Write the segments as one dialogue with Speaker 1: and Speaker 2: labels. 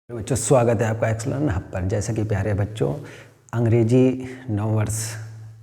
Speaker 1: बच्चों स्वागत है आपका एक्सलर्न हब पर। जैसे कि प्यारे बच्चों, अंग्रेजी नववर्ष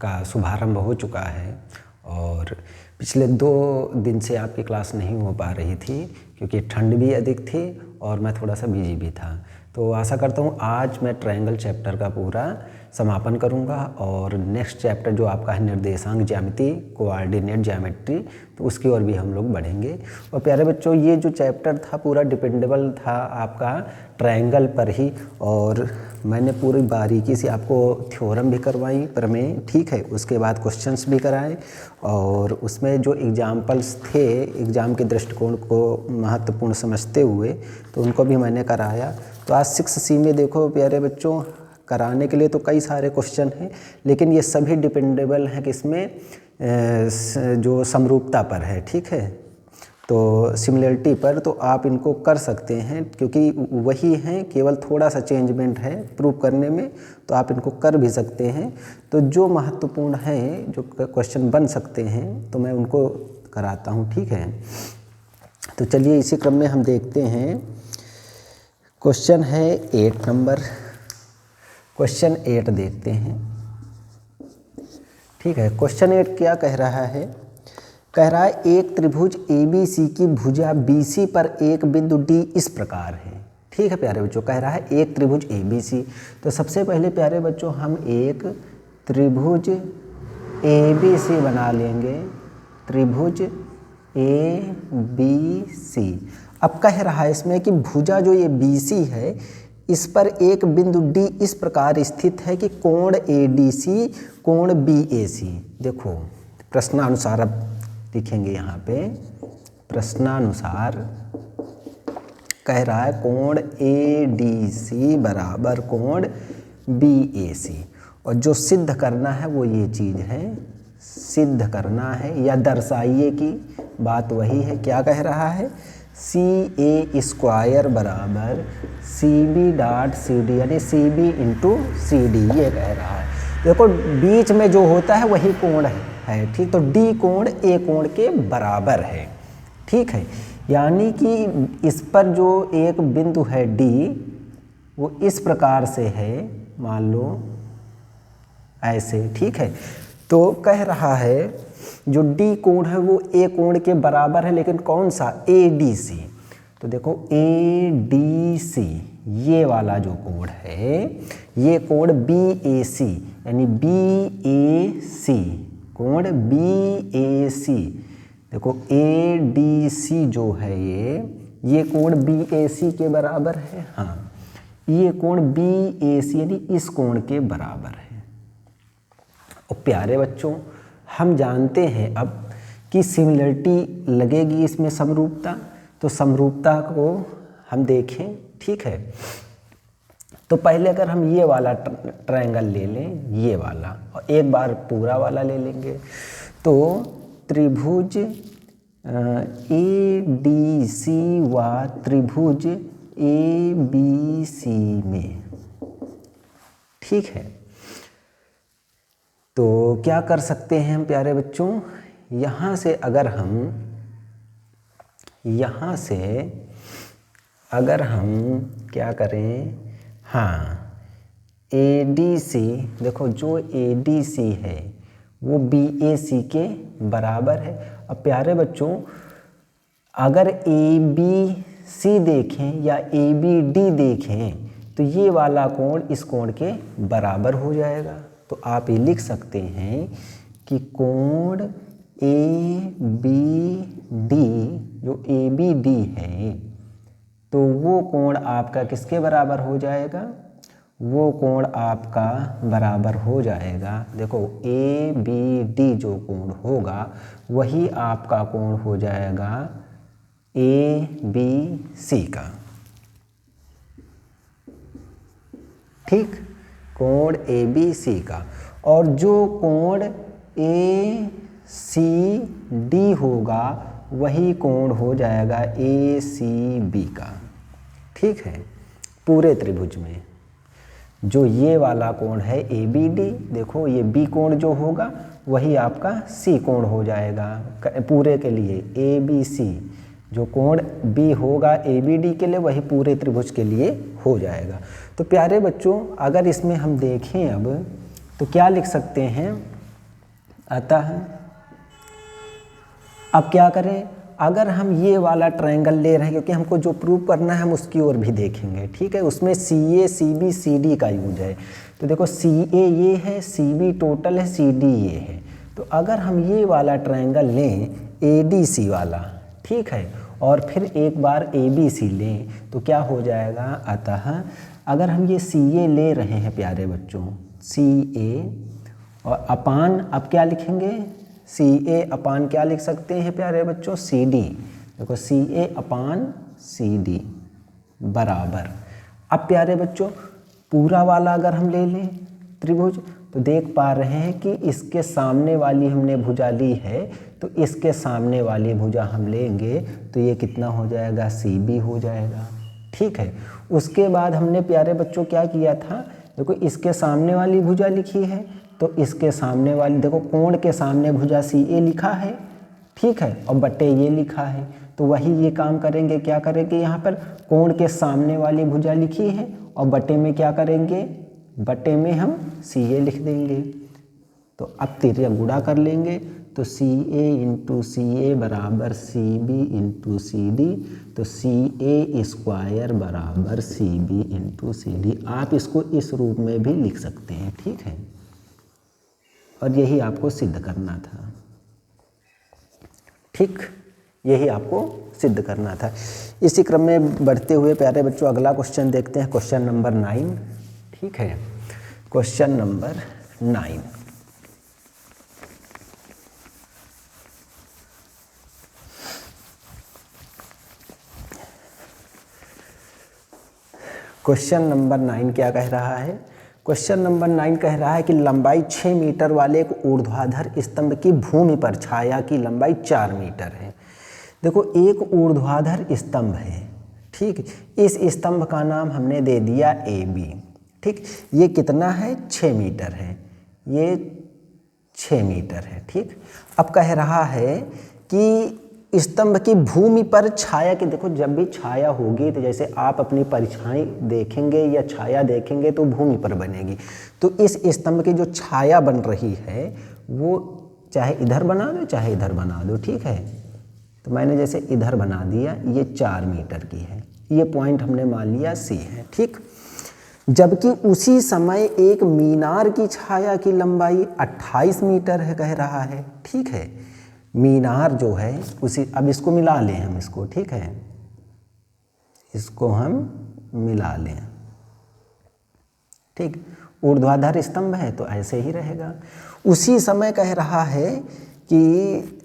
Speaker 1: का शुभारंभ हो चुका है और पिछले 2 दिन से आपकी क्लास नहीं हो पा रही थी क्योंकि ठंड भी अधिक थी और मैं थोड़ा सा बिजी भी था। तो आशा करता हूँ आज मैं ट्रायंगल चैप्टर का पूरा समापन करूँगा और नेक्स्ट चैप्टर जो आपका है निर्देशांक ज्यामिति, कोऑर्डिनेट ज्योमेट्री, तो उसकी ओर भी हम लोग बढ़ेंगे। और प्यारे बच्चों, ये जो चैप्टर था पूरा डिपेंडेबल था आपका ट्रायंगल पर ही, और मैंने पूरी बारीकी से आपको थ्योरम भी करवाई प्रमेय, ठीक है, उसके बाद क्वेश्चंस भी कराए और उसमें जो एग्जाम्पल्स थे एग्ज़ाम के दृष्टिकोण को महत्वपूर्ण समझते हुए तो उनको भी मैंने कराया। तो आज 6C में देखो प्यारे बच्चों, कराने के लिए तो कई सारे क्वेश्चन हैं, लेकिन ये सभी डिपेंडेबल हैं किसमें, जो समरूपता पर है, ठीक है, तो सिमिलरिटी पर। तो आप इनको कर सकते हैं क्योंकि वही हैं, केवल थोड़ा सा चेंजमेंट है प्रूव करने में, तो आप इनको कर भी सकते हैं। तो जो महत्वपूर्ण है, जो क्वेश्चन बन सकते हैं, तो मैं उनको कराता हूँ, ठीक है। तो चलिए इसी क्रम में हम देखते हैं। क्वेश्चन है 8 नंबर, क्वेश्चन 8 देखते हैं, ठीक है। क्वेश्चन 8 क्या कह रहा है? कह रहा है एक त्रिभुज ABC की भुजा BC पर एक बिंदु D इस प्रकार है, ठीक है प्यारे बच्चों। कह रहा है एक त्रिभुज ABC। तो सबसे पहले प्यारे बच्चों हम एक त्रिभुज ABC बना लेंगे, त्रिभुज ABC। अब कह रहा है इसमें कि भुजा जो ये BC है इस पर एक बिंदु D इस प्रकार स्थित है कि कोण ADC कोण BAC। देखो प्रश्नानुसार अब लिखेंगे यहाँ पे, प्रश्नानुसार कह रहा है कोण ADC बराबर कोण BAC, और जो सिद्ध करना है वो ये चीज़ है, सिद्ध करना है या दर्शाइए की बात वही है। क्या कह रहा है? CA स्क्वायर बराबर CB डॉट CD यानी CB इंटू CD, ये कह रहा है। देखो बीच में जो होता है वही कोण है, ठीक। तो D कोण A कोण के बराबर है, ठीक है। यानी कि इस पर जो एक बिंदु है D वो इस प्रकार से है, मान लो ऐसे, ठीक है। तो कह रहा है जो D कोण है वो A कोण के बराबर है, लेकिन कौन सा? ADC। तो देखो ADC ये वाला जो कोण है, ये कोण BAC यानी BAC, कोण BAC। देखो ADC जो है ये कोण BAC के बराबर है, हाँ, ये कोण BAC यानी इस कोण के बराबर है। और प्यारे बच्चों, हम जानते हैं अब कि सिमिलरिटी लगेगी इसमें समरूपता, तो समरूपता को हम देखें, ठीक है। तो पहले अगर हम ये वाला ट्रायंगल ले लें, ये वाला, और एक बार पूरा वाला ले लेंगे, तो त्रिभुज ADC व त्रिभुज ABC में, ठीक है। तो क्या कर सकते हैं हम प्यारे बच्चों? यहाँ से अगर हम क्या करें, हाँ, ADC, देखो जो ADC है वो BAC के बराबर है। अब प्यारे बच्चों अगर ABC देखें या ABD देखें तो ये वाला कोण इस कोण के बराबर हो जाएगा। तो आप ये लिख सकते हैं कि कोण ABD, जो ABD है, तो वो कोण आपका किसके बराबर हो जाएगा? वो कोण आपका बराबर हो जाएगा, देखो ABD जो कोण होगा वही आपका कोण हो जाएगा ABC का, ठीक, कोण ABC का। और जो कोण ACD होगा वही कोण हो जाएगा ACB का, ठीक है। पूरे त्रिभुज में जो ये वाला कोण है ABD, देखो ये B कोण जो होगा वही आपका C कोण हो जाएगा पूरे के लिए ABC, जो कोण बी होगा ABD के लिए वही पूरे त्रिभुज के लिए हो जाएगा। तो प्यारे बच्चों अगर इसमें हम देखें अब तो क्या लिख सकते हैं, अतः अब क्या करें, अगर हम ये वाला ट्रायंगल ले रहे हैं क्योंकि हमको जो प्रूव करना है हम उसकी ओर भी देखेंगे, ठीक है। उसमें CA CB CD का यूज है। तो देखो CA ये है, CB टोटल है, CD ये है। तो अगर हम ये वाला ट्रायंगल लें ADC वाला, ठीक है, और फिर एक बार ABC लें तो क्या हो जाएगा, अतः अगर हम ये CA ले रहे हैं प्यारे बच्चों, CA और अपान अब क्या लिखेंगे, CA अपान क्या लिख सकते हैं प्यारे बच्चों, CD। देखो CA अपान CD बराबर, अब प्यारे बच्चों पूरा वाला अगर हम ले लें त्रिभुज तो देख पा रहे हैं कि इसके सामने वाली हमने भुजा ली है, तो इसके सामने वाली भुजा हम लेंगे तो ये कितना हो जाएगा, CB हो जाएगा, ठीक है। उसके बाद हमने प्यारे बच्चों क्या किया था, देखो इसके सामने वाली भुजा लिखी है तो इसके सामने वाली, देखो कोण के सामने भुजा CA लिखा है, ठीक है, और बटे ये लिखा है, तो वही ये काम करेंगे, क्या करेंगे, यहाँ पर कोण के सामने वाली भुजा लिखी है और बटे में क्या करेंगे, बटे में हम CA लिख देंगे। तो अब तिर्यक गुणा कर लेंगे तो CA इंटू CA बराबर CB इंटू CD, तो CA स्क्वायर बराबर CB इंटू CD। आप इसको इस रूप में भी लिख सकते हैं, ठीक है, और यही आपको सिद्ध करना था, ठीक, यही आपको सिद्ध करना था। इसी क्रम में बढ़ते हुए प्यारे बच्चों अगला क्वेश्चन देखते हैं, क्वेश्चन नंबर 9, ठीक है, क्वेश्चन नंबर 9। क्वेश्चन नंबर 9 क्या कह रहा है, क्वेश्चन नंबर 9 कह रहा है कि लंबाई 6 मीटर वाले एक ऊर्ध्वाधर स्तंभ की भूमि पर छाया की लंबाई 4 मीटर है। देखो एक ऊर्ध्वाधर स्तंभ है, ठीक, इस स्तंभ का नाम हमने दे दिया AB, ठीक, ये कितना है, 6 मीटर है, ये 6 मीटर है, ठीक। अब कह रहा है कि स्तंभ की भूमि पर छाया की, देखो जब भी छाया होगी तो जैसे आप अपनी परछाई देखेंगे या छाया देखेंगे तो भूमि पर बनेगी, तो इस स्तंभ की जो छाया बन रही है वो चाहे इधर बना दो चाहे इधर बना दो, ठीक है। तो मैंने जैसे इधर बना दिया, ये 4 मीटर की है, ये पॉइंट हमने मान लिया C है, ठीक। जबकि उसी समय एक मीनार की छाया की लंबाई 28 मीटर है कह रहा है, ठीक है। मीनार जो है उसी, अब इसको मिला लें हम इसको, ठीक है, इसको हम मिला लें, ठीक, ऊर्ध्वाधर स्तंभ है तो ऐसे ही रहेगा। उसी समय कह रहा है कि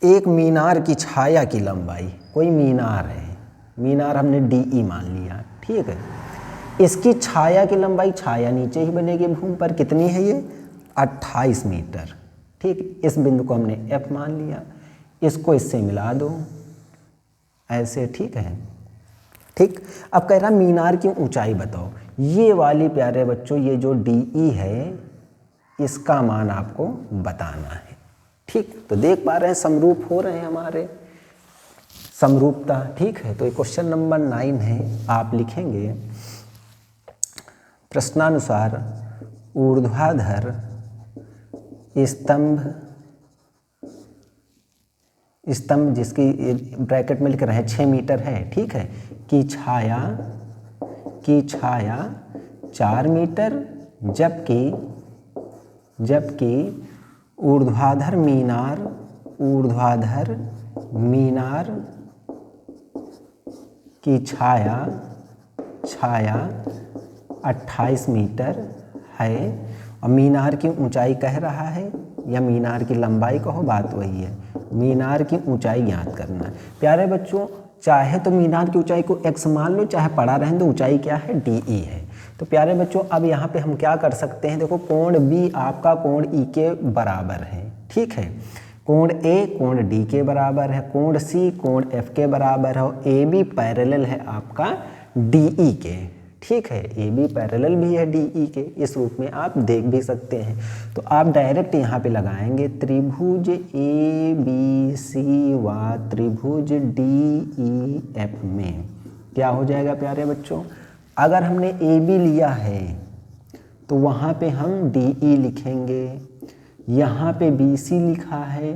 Speaker 1: एक मीनार की छाया की लंबाई, कोई मीनार है, मीनार हमने DE मान लिया, ठीक है, इसकी छाया की लंबाई, छाया नीचे ही बनेगी भूमि पर, कितनी है ये, 28 मीटर, ठीक। इस बिंदु को हमने F मान लिया, इसको इससे मिला दो ऐसे, ठीक है, ठीक। अब कह रहा मीनार की ऊंचाई बताओ, ये वाली प्यारे बच्चों ये जो DE है इसका मान आपको बताना है, ठीक। तो देख पा रहे हैं समरूप हो रहे हैं हमारे, समरूपता, ठीक है। तो ये क्वेश्चन नंबर 9 है, आप लिखेंगे प्रश्नानुसार ऊर्ध्वाधर स्तंभ जिसकी ब्रैकेट में लिख रहे हैं 6 मीटर है, ठीक है, की छाया 4 मीटर, जबकि ऊर्ध्वाधर मीनार की छाया 28 मीटर है, और मीनार की ऊंचाई कह रहा है या मीनार की लंबाई कहो, बात वही है, मीनार की ऊंचाई ज्ञात करना है। प्यारे बच्चों चाहे तो मीनार की ऊंचाई को x मान लो, चाहे पड़ा रहने दो, ऊंचाई क्या है, DE है। तो प्यारे बच्चों अब यहाँ पे हम क्या कर सकते हैं, देखो कोण B आपका कोण E के बराबर है, ठीक है, कोण A कोण D के बराबर है, कोण C कोण F के बराबर है, और AB पैरेलल है आपका DE के, ठीक है। ए बी पैरेलल भी है डी ई के, इस रूप में आप देख भी सकते हैं। तो आप डायरेक्ट यहाँ पे लगाएंगे त्रिभुज ए बी सी व त्रिभुज डी ई एफ में क्या हो जाएगा प्यारे बच्चों, अगर हमने ए बी लिया है तो वहाँ पे हम डी ई लिखेंगे, यहाँ पे बी सी लिखा है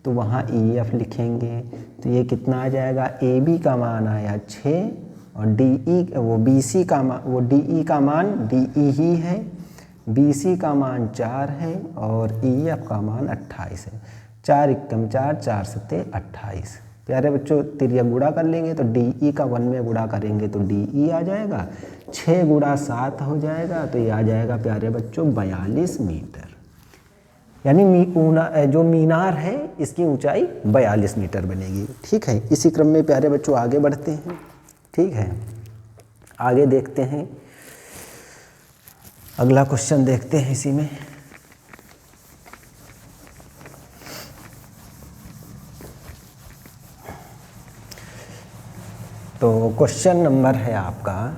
Speaker 1: तो वहाँ ई एफ लिखेंगे। तो ये कितना आ जाएगा, ए बी का मान आया 6 और डी ई वो बी सी का मान, वो डी ई का मान डी ई ही है, बी सी का मान 4 है और ई एफ का मान 28 है। 4 एकम 4, 4 सत्ते 28। प्यारे बच्चों तिरिया गुणा कर लेंगे तो डी ई का 1 में गुणा करेंगे तो डी ई आ जाएगा, 6 गुणा 7 हो जाएगा तो ये आ जाएगा प्यारे बच्चों 42 मीटर। यानी जो मीनार है इसकी ऊंचाई 42 मीटर बनेगी। ठीक है, इसी क्रम में प्यारे बच्चों आगे बढ़ते हैं। ठीक है, आगे देखते हैं, अगला क्वेश्चन देखते हैं इसी में। तो क्वेश्चन नंबर है आपका,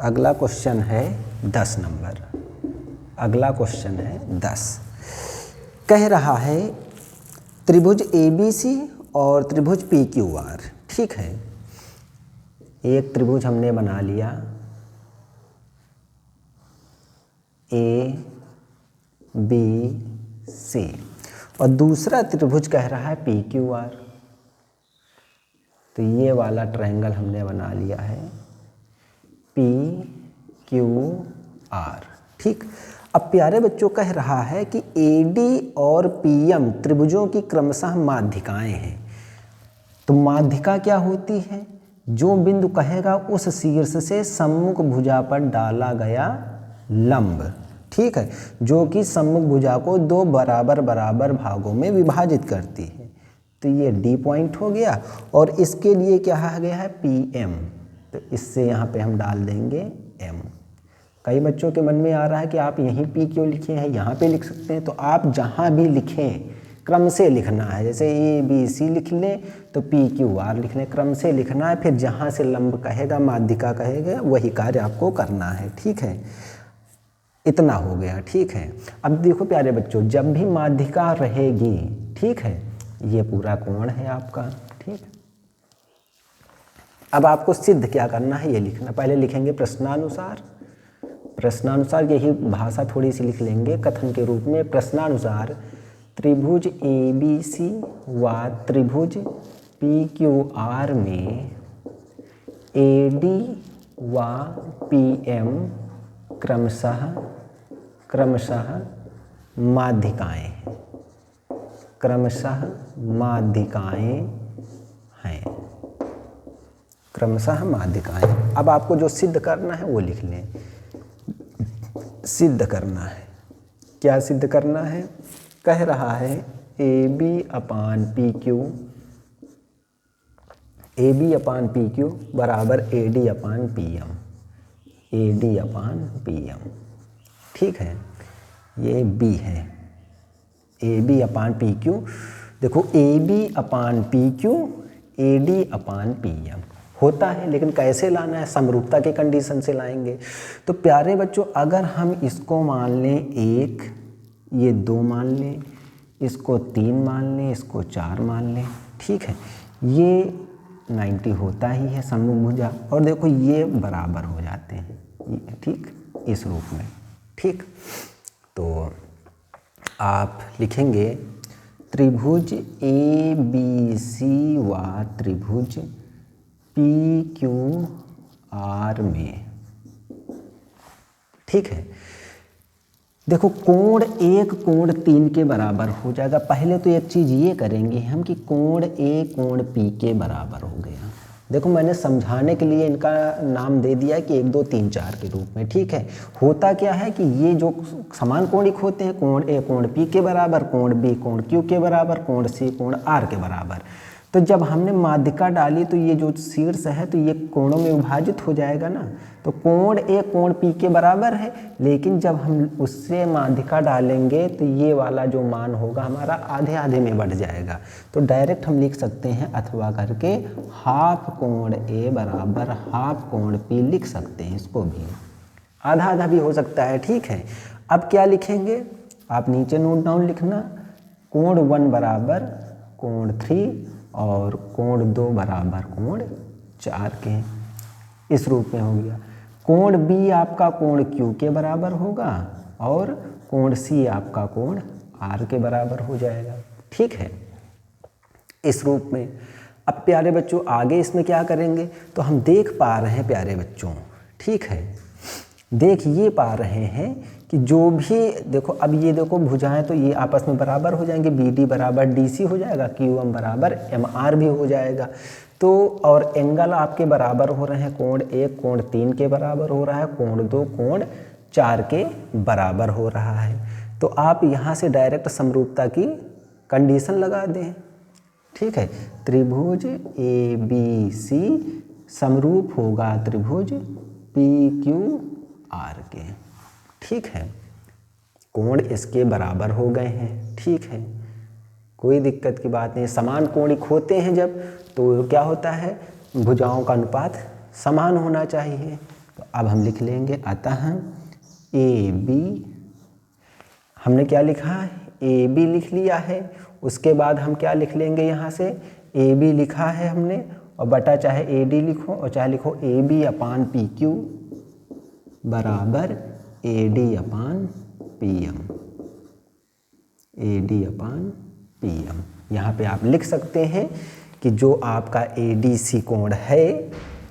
Speaker 1: अगला क्वेश्चन है 10 नंबर। अगला क्वेश्चन है 10, कह रहा है त्रिभुज ABC और त्रिभुज PQR। ठीक है, एक त्रिभुज हमने बना लिया ABC और दूसरा त्रिभुज कह रहा है PQR। तो ये वाला ट्रायंगल हमने बना लिया है PQR। ठीक, अब प्यारे बच्चों कह रहा है कि AD और PM त्रिभुजों की क्रमशः माध्यिकाएं हैं। तो माध्यिका क्या होती है, जो बिंदु कहेगा उस शीर्ष से सम्मुख भुजा पर डाला गया लंब। ठीक है, जो कि सम्मुख भुजा को 2 बराबर बराबर भागों में विभाजित करती है। तो ये D पॉइंट हो गया और इसके लिए क्या आ गया है PM। तो इससे यहाँ पे हम डाल देंगे M। कई बच्चों के मन में आ रहा है कि आप यहीं P क्यों लिखे हैं, यहाँ पे लिख सकते हैं। तो आप जहाँ भी लिखें क्रम से लिखना है, जैसे ABC लिख लें तो PQR लिख लें, क्रम से लिखना है। फिर जहाँ से लंब कहेगा, माध्यिका कहेगा, वही कार्य आपको करना है। ठीक है, इतना हो गया। ठीक है, अब देखो प्यारे बच्चों, जब भी माध्यिका रहेगी, ठीक है, ये पूरा कोण है आपका। ठीक, अब आपको सिद्ध क्या करना है ये लिखना। पहले लिखेंगे प्रश्नानुसार, प्रश्नानुसार यही भाषा थोड़ी सी लिख लेंगे कथन के रूप में। प्रश्नानुसार त्रिभुज ABC व त्रिभुज PQR में AD व PM क्रमशः माध्यिकाएं हैं, क्रमशः माध्यिकाएं हैं, क्रमशः माध्यिकाएं। अब आपको जो सिद्ध करना है वो लिख लें। सिद्ध करना है, क्या सिद्ध करना है, कह रहा है AB अपान PQ बराबर AD अपान PM, AD अपान PM। ठीक है, ये B है, AB अपान PQ। देखो AB अपान PQ AD अपान PM होता है, लेकिन कैसे लाना है, समरूपता के कंडीशन से लाएंगे। तो प्यारे बच्चों, अगर हम इसको मान लें 1, ये 2 मान लें, इसको 3 मान लें, इसको 4 मान लें। ठीक है, ये 90 होता ही है सम्मुख भुजा, और देखो ये बराबर हो जाते हैं। ठीक, इस रूप में। ठीक, तो आप लिखेंगे त्रिभुज ABC व त्रिभुज PQR में। ठीक है, देखो कोण 1 कोण 3 के बराबर हो जाएगा। पहले तो एक चीज़ ये करेंगे हम कि कोण A कोण P के बराबर हो गया। देखो मैंने समझाने के लिए इनका नाम दे दिया कि 1 2 3 4 के रूप में। ठीक है, होता क्या है कि ये जो समान कोणिक होते हैं, कोण A कोण P के बराबर, कोण B कोण Q के बराबर, कोण C कोण R के बराबर। तो जब हमने माध्यिका डाली तो ये जो शीर्ष है तो ये कोणों में विभाजित हो जाएगा ना, तो कोण ए कोण पी के बराबर है, लेकिन जब हम उससे माध्यिका डालेंगे तो ये वाला जो मान होगा हमारा आधे आधे में बढ़ जाएगा। तो डायरेक्ट हम लिख सकते हैं अथवा करके हाफ कोण ए बराबर हाफ कोण पी लिख सकते हैं, इसको भी आधा आधा भी हो सकता है। ठीक है, अब क्या लिखेंगे आप नीचे नोट डाउन लिखना, कोण 1 बराबर कोण 3 और कोण 2 बराबर कोण 4 के, इस रूप में हो गया। कोण बी आपका कोण क्यू के बराबर होगा और कोण सी आपका कोण आर के बराबर हो जाएगा। ठीक है, इस रूप में। अब प्यारे बच्चों आगे इसमें क्या करेंगे, तो हम देख पा रहे हैं प्यारे बच्चों, ठीक है, देख ये पा रहे हैं कि जो भी देखो, अब ये देखो भुजाएं तो ये आपस में बराबर हो जाएंगे, बी डी बराबर डी सी हो जाएगा, क्यू एम बराबर एम आर भी हो जाएगा। तो और एंगल आपके बराबर हो रहे हैं, कोण 1 कोण 3 के बराबर हो रहा है, कोण 2 कोण 4 के बराबर हो रहा है। तो आप यहाँ से डायरेक्ट समरूपता की कंडीशन लगा दें। ठीक है, त्रिभुज ए बी सी समरूप होगा त्रिभुज पी क्यू आर के। ठीक है, कोण इसके बराबर हो गए हैं। ठीक है, कोई दिक्कत की बात नहीं। समान कोणिक होते हैं जब, तो क्या होता है, भुजाओं का अनुपात समान होना चाहिए। तो अब हम लिख लेंगे अतः ए बी, हमने क्या लिखा है, ए बी लिख लिया है। उसके बाद हम क्या लिख लेंगे, यहाँ से ए बी लिखा है हमने, और बटा चाहे ए डी लिखो और चाहे लिखो A B upon P Q बराबर A D upon P M, A D upon P M. यहाँ पे आप लिख सकते हैं कि जो आपका ए डी सी कोण है,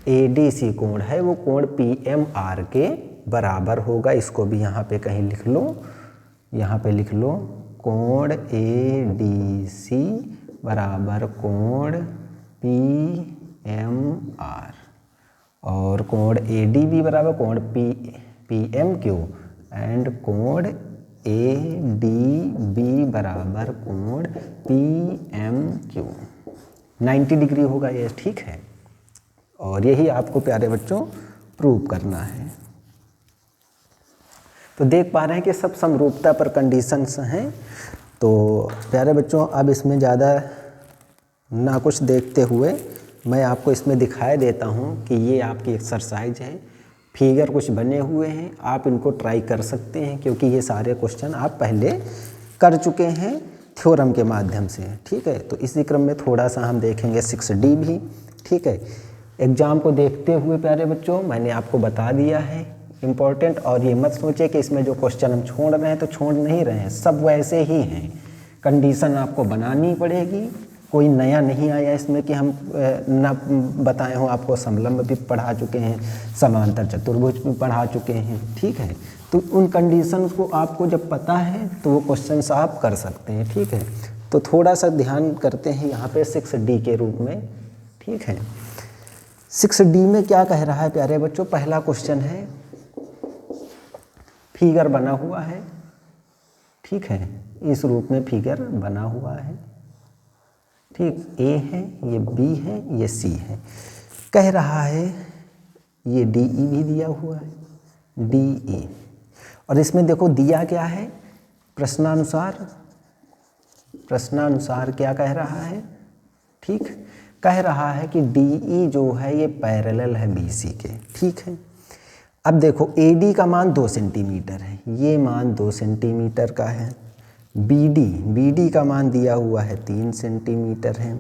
Speaker 1: ए डी सी कोण है वो कोण पी एम आर के बराबर होगा। इसको भी यहाँ पे कहीं लिख लो, यहाँ पे लिख लो कोण ए डी सी बराबर कोण पी एम आर और कोण ए डी बी बराबर कोण पी एम क्यू एंड कोण ए डी बी बराबर कोण पी एम क्यू। 90 डिग्री होगा ये। ठीक है, और यही आपको प्यारे बच्चों प्रूव करना है। तो देख पा रहे हैं कि सब समरूपता पर कंडीशंस हैं। तो प्यारे बच्चों अब इसमें ज़्यादा ना कुछ देखते हुए मैं आपको इसमें दिखाई देता हूँ कि ये आपकी एक्सरसाइज है। फिगर कुछ बने हुए हैं, आप इनको ट्राई कर सकते हैं क्योंकि ये सारे क्वेश्चन आप पहले कर चुके हैं थ्योरम के माध्यम से। ठीक है, तो इसी क्रम में थोड़ा सा हम देखेंगे 6D भी। ठीक है, एग्ज़ाम को देखते हुए प्यारे बच्चों मैंने आपको बता दिया है इम्पोर्टेंट, और ये मत सोचे कि इसमें जो क्वेश्चन हम छोड़ रहे हैं तो छोड़ नहीं रहे हैं, सब वैसे ही हैं। कंडीशन आपको बनानी पड़ेगी, कोई नया नहीं आया इसमें कि हम ना बताए हों आपको। समलंब भी पढ़ा चुके हैं, समांतर चतुर्भुज भी पढ़ा चुके हैं। ठीक है, तो उन कंडीशंस को आपको जब पता है तो वो क्वेश्चंस आप कर सकते हैं। ठीक है, तो थोड़ा सा ध्यान करते हैं यहाँ पे 6D के रूप में। ठीक है, 6D में क्या कह रहा है प्यारे बच्चों, पहला क्वेश्चन है, फिगर बना हुआ है। ठीक है, इस रूप में फिगर बना हुआ है। ठीक, ए है, ये बी है, ये सी है। कह रहा है ये डी ई भी दिया हुआ है, डी ई, और इसमें देखो दिया क्या है, प्रश्नानुसार। प्रश्नानुसार क्या कह रहा है, ठीक, कह रहा है कि डी ई जो है ये पैरेलल है बी सी के। ठीक है, अब देखो ए डी का मान 2 सेंटीमीटर है, ये मान 2 सेंटीमीटर का है। बी डी का मान दिया हुआ है 3 सेंटीमीटर है।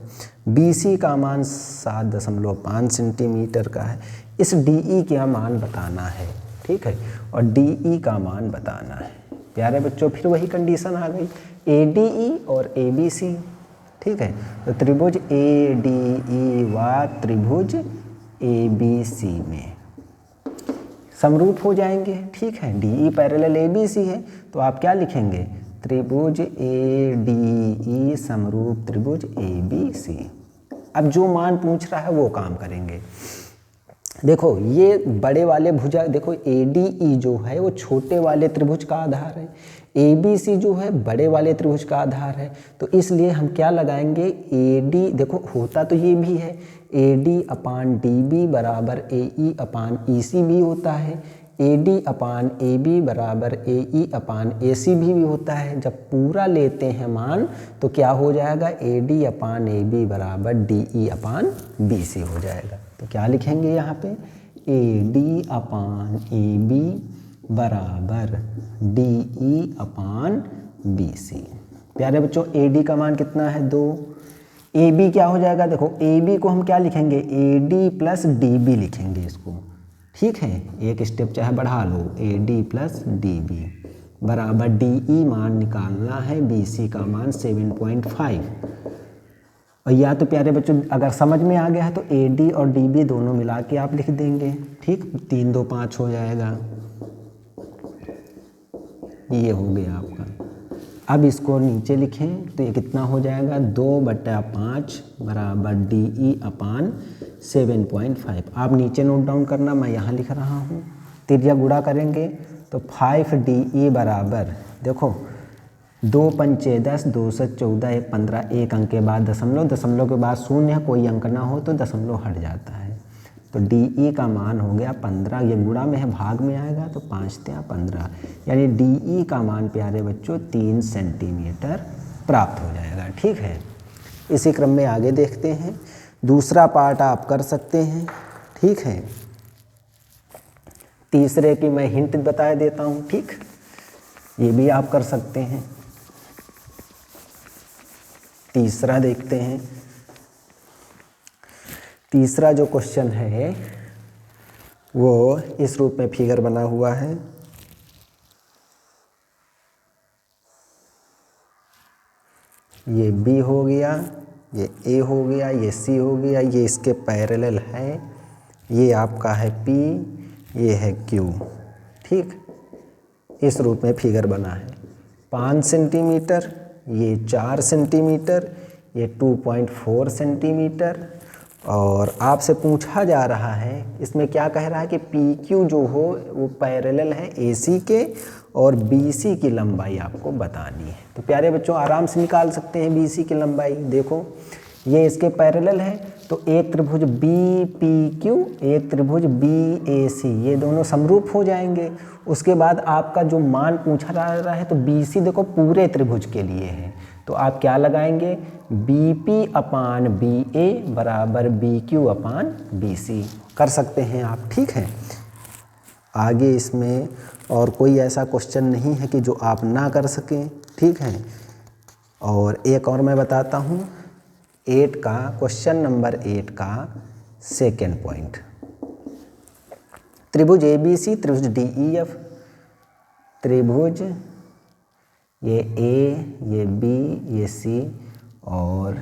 Speaker 1: बी सी का मान 7.5 सेंटीमीटर का है। इस डी ई का मान बताना है। ठीक है, और डी ई का मान बताना है। प्यारे बच्चों फिर वही कंडीशन आ गई, ए डी ई और ए बी सी। ठीक है, तो त्रिभुज ए डी ई व त्रिभुज ए बी सी में समरूप हो जाएंगे। ठीक है, D E parallel A B C है, तो आप क्या लिखेंगे, त्रिभुज ए डी ई समरूप त्रिभुज ए बी सी। अब जो मान पूछ रहा है वो काम करेंगे। देखो ये बड़े वाले भुजा, देखो ADE जो है वो छोटे वाले त्रिभुज का आधार है, ABC जो है बड़े वाले त्रिभुज का आधार है। तो इसलिए हम क्या लगाएंगे, AD, देखो होता तो ये भी है, AD/DB बराबर AE/EC भी होता है, AD/AB बराबर AE/AC भी होता है। जब पूरा लेते हैं मान तो क्या हो जाएगा, AD/AB बराबर DE/BC हो जाएगा। तो क्या लिखेंगे यहाँ पे, AD/AB बराबर DE/BC। प्यारे बच्चों AD का मान कितना है, 2। AB क्या हो जाएगा, देखो AB को हम क्या लिखेंगे, AD प्लस DB लिखेंगे इसको, ठीक है, एक स्टेप चाहे बढ़ा लो, AD प्लस DB बराबर DE मान निकालना है, BC का मान 7.5। और या तो प्यारे बच्चों अगर समझ में आ गया है तो AD और DB दोनों मिला के आप लिख देंगे, ठीक, 3 2 5 हो जाएगा, ये हो गया आपका। अब इसको नीचे लिखें तो ये कितना हो जाएगा, 2/5 बराबर DE/7.5। आप नीचे नोट डाउन करना, मैं यहाँ लिख रहा हूँ। त्रिज्या गुणा करेंगे तो 5DE बराबर, देखो 2 पंचे 10, 2 से 14, 1 15, एक अंक के बाद दशमलव, दशमलव के बाद शून्य, कोई अंक ना हो तो दशमलव हट जाता है। तो DE का मान हो गया 15, ये गुणा में है भाग में आएगा तो 5 × 15, यानी DE का मान प्यारे बच्चों 3 सेंटीमीटर प्राप्त हो जाएगा, ठीक है। इसी क्रम में आगे देखते हैं, दूसरा पार्ट आप कर सकते हैं, ठीक है। तीसरे की मैं हिंट बता देता हूँ, ठीक, ये भी आप कर सकते हैं। तीसरा देखते हैं, तीसरा जो क्वेश्चन है वो इस रूप में फिगर बना हुआ है। ये B हो गया, ये A हो गया, ये C हो गया, ये इसके पैरेलल है, ये आपका है P, ये है Q, ठीक, इस रूप में फिगर बना है। 5 सेंटीमीटर, ये 4 सेंटीमीटर, ये 2.4 सेंटीमीटर। और आपसे पूछा जा रहा है, इसमें क्या कह रहा है कि PQ जो हो वो पैरेलल है AC के, और BC की लंबाई आपको बतानी है। तो प्यारे बच्चों आराम से निकाल सकते हैं BC की लंबाई। देखो ये इसके पैरेलल है, तो एक त्रिभुज BPQ, एक त्रिभुज BAC, ये दोनों समरूप हो जाएंगे। उसके बाद आपका जो मान पूछा जा रहा है तो BC देखो पूरे त्रिभुज के लिए है, तो आप क्या लगाएंगे, BP/BA बराबर BQ/BC कर सकते हैं आप, ठीक है। आगे इसमें और कोई ऐसा क्वेश्चन नहीं है कि जो आप ना कर सकें, ठीक है। और एक और मैं बताता हूँ, 8 का क्वेश्चन नंबर 8 का सेकेंड पॉइंट, त्रिभुज ABC, त्रिभुज DEF, त्रिभुज ये A, ये B, ये C, और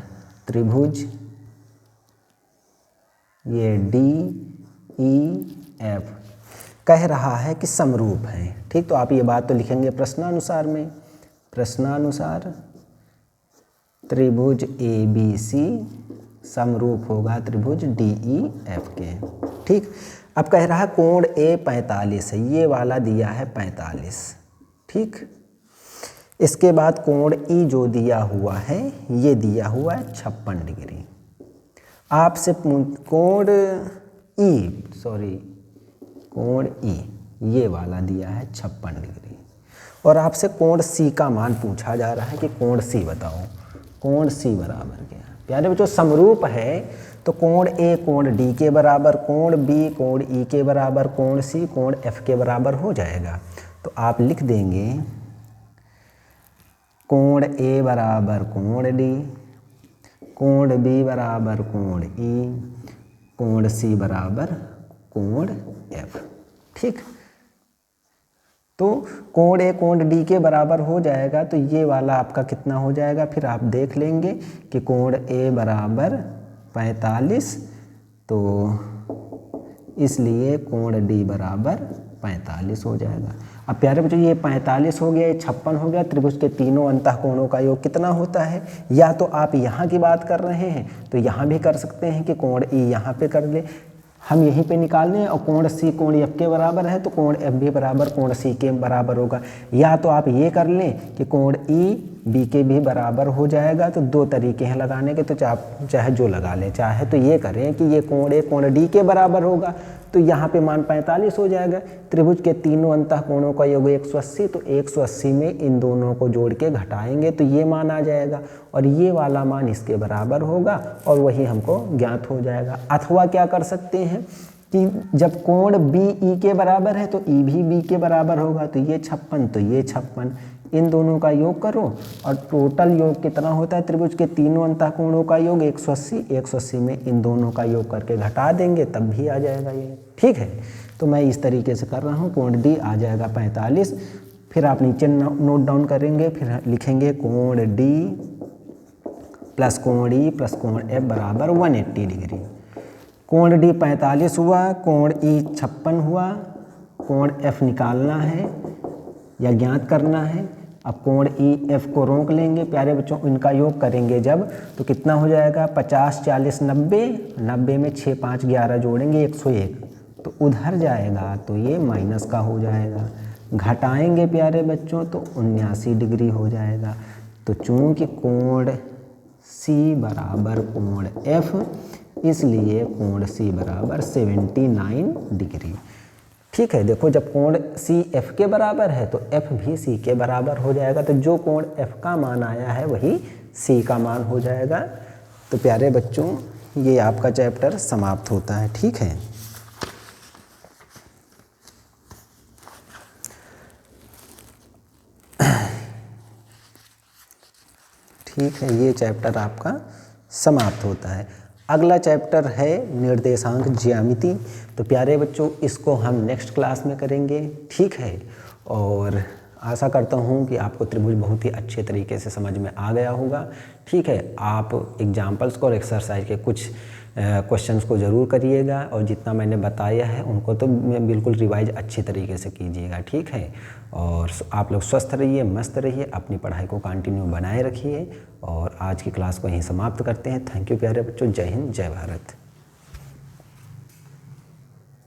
Speaker 1: त्रिभुज ये DEF कह रहा है कि समरूप है, ठीक। तो आप ये बात तो लिखेंगे प्रश्नानुसार में, प्रश्नानुसार त्रिभुज ABC समरूप होगा त्रिभुज DEF के, ठीक। अब कह रहा है कोण A 45 है, ये वाला दिया है 45, ठीक। इसके बाद कोण E जो दिया हुआ है ये दिया हुआ है 56 डिग्री। आपसे कोण E ये वाला दिया है 56 डिग्री, और आपसे कोण C का मान पूछा जा रहा है कि कोण C बताओ, कोण C बराबर क्या। प्यारे बच्चों समरूप है तो कोण A कोण D के बराबर, कोण B कोण E के बराबर, कोण C कोण F के बराबर हो जाएगा। तो आप लिख देंगे कोण A बराबर कोण D, कोण B बराबर कोण E, कोण C बराबर कोण F, ठीक। तो कोण A कोण D के बराबर हो जाएगा, तो ये वाला आपका कितना हो जाएगा, फिर आप देख लेंगे कि कोण A बराबर 45, तो इसलिए कोण D बराबर 45 हो जाएगा। अब प्यारे बच्चों ये 45 हो गया, ये 56 हो गया, त्रिभुज के तीनों अंतः कोणों का योग कितना होता है। या तो आप यहाँ की बात कर रहे हैं तो यहाँ भी कर सकते हैं कि कोण E यहाँ पे कर ले, हम यहीं पे निकालने हैं और कोण सी कोण एफ के बराबर है तो कोण एफ भी बराबर कोण सी के बराबर होगा। या तो आप ये कर लें कि कोण ई बी के भी बराबर हो जाएगा। तो दो तरीके हैं लगाने के, तो चाहे जो लगा लें। चाहे तो ये करें कि ये कोण ए कोण डी के बराबर होगा तो यहाँ पे मान 45 हो जाएगा। त्रिभुज के तीनों अंतः कोणों का योग 180, तो 180 में इन दोनों को जोड़ के घटाएंगे तो ये मान आ जाएगा और ये वाला मान इसके बराबर होगा और वही हमको ज्ञात हो जाएगा। अथवा क्या कर सकते हैं कि जब कोण बी ई के बराबर है तो ई भी बी के बराबर होगा, तो ये 56 तो ये 56, इन दोनों का योग करो और टोटल योग कितना होता है त्रिभुज के तीनों अंतः कोणों का योग 180, 180 में इन दोनों का योग करके घटा देंगे तब भी आ जाएगा ये। ठीक है, तो मैं इस तरीके से कर रहा हूँ। कोण डी आ जाएगा 45, फिर आप नीचे नोट डाउन करेंगे, फिर लिखेंगे कोण डी प्लस कोण ई प्लस कोण एफ बराबर 180 डिग्री। कोण डी 45 हुआ, कोण ई 56 हुआ, कोण एफ निकालना है या ज्ञात करना है। अब कोण ई एफ को रोक लेंगे प्यारे बच्चों, इनका योग करेंगे जब तो कितना हो जाएगा 50 40 90, 90 में 6 5 11 जोड़ेंगे 101, तो उधर जाएगा तो ये माइनस का हो जाएगा। घटाएंगे प्यारे बच्चों तो 79 डिग्री हो जाएगा। तो चूँकि कोण सी बराबर कोण एफ, इसलिए कोण सी बराबर 79 डिग्री। ठीक है, देखो जब कोण सी एफ के बराबर है तो एफ भी सी के बराबर हो जाएगा। तो जो कोण एफ का मान आया है वही सी का मान हो जाएगा। तो प्यारे बच्चों ये आपका चैप्टर समाप्त होता है। ठीक है, ठीक है, ये चैप्टर आपका समाप्त होता है। अगला चैप्टर है निर्देशांक ज्यामिति। तो प्यारे बच्चों इसको हम नेक्स्ट क्लास में करेंगे। ठीक है, और आशा करता हूँ कि आपको त्रिभुज बहुत ही अच्छे तरीके से समझ में आ गया होगा। ठीक है, आप एग्जाम्पल्स को और एक्सरसाइज के कुछ क्वेश्चंस को ज़रूर करिएगा और जितना मैंने बताया है उनको तो बिल्कुल रिवाइज अच्छी तरीके से कीजिएगा। ठीक है, और आप लोग स्वस्थ रहिए, मस्त रहिए, अपनी पढ़ाई को कंटिन्यू बनाए रखिए और आज की क्लास को यहीं समाप्त करते हैं। थैंक यू प्यारे बच्चों, जय हिंद, जय भारत।